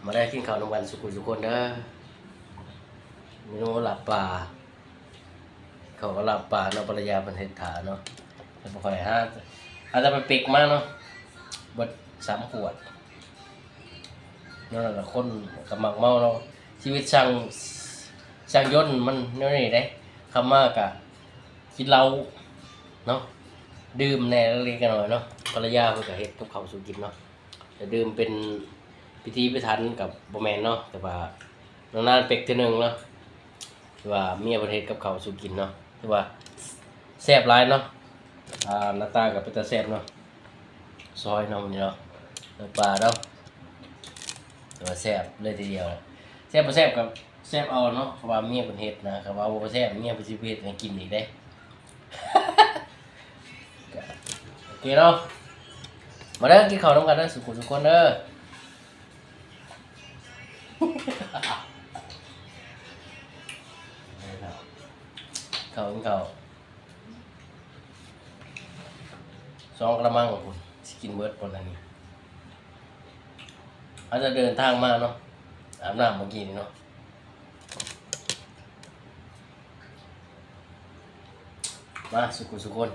มาได้กินข้าวนำกันสุคนเด้อเมนูลาบปลาเขาก็ลาบปลาเนาะภรรยาเป็นเฮ็ดถาเนาะแต่บ่ค่อยหาอาจจะไปปิกมาเนาะเบิด3 ขวดนั่นแหละคนกับหมักเมาเนาะชีวิตช่างยนต์มันแนวนี้เด้คำมากะกินเหล้าเนาะดื่มแหน่เล็กๆน้อยๆเนาะภรรยาเพิ่นก็เฮ็ดกับข้าวสู่กินเนาะแต่ดื่มเป็นพิธีพิถันกับบ่แม่นเนาะแต่ว่านานๆเป็กเทื่อนึงเนาะคือว่าเมียเพิ่นเฮ็ดกับข้าวสู่กินเนาะคือว่าแซ่บหลายเนาะหน้าตาก็เป็นตาแซ่บเนาะซอยเนาะมื้อนี้เนาะเนื้อปลาเนาะแต่ว่าแซ่บเลยทีเดียวแซ่บบ่แซ่บกับแซ่บเอาเนาะเพราะว่าเมียเพิ่นเฮ็ดนะครับว่าบ่แซ่บเมียเพิ่นสิเฮ็ดให้กินอีกเด้ โอเคเนาะมาเด้อกินข้าวนำกันเด้อสุขุมทุกคนเด้อ ข้าวกินข้าว2 กระมังของคุณสิกินเบิดปานนั้นนี่อาจจะเดินทางมาเนาะอาบน้ำเมื่อกี้นี่เนาะมาสุขุมทุกคน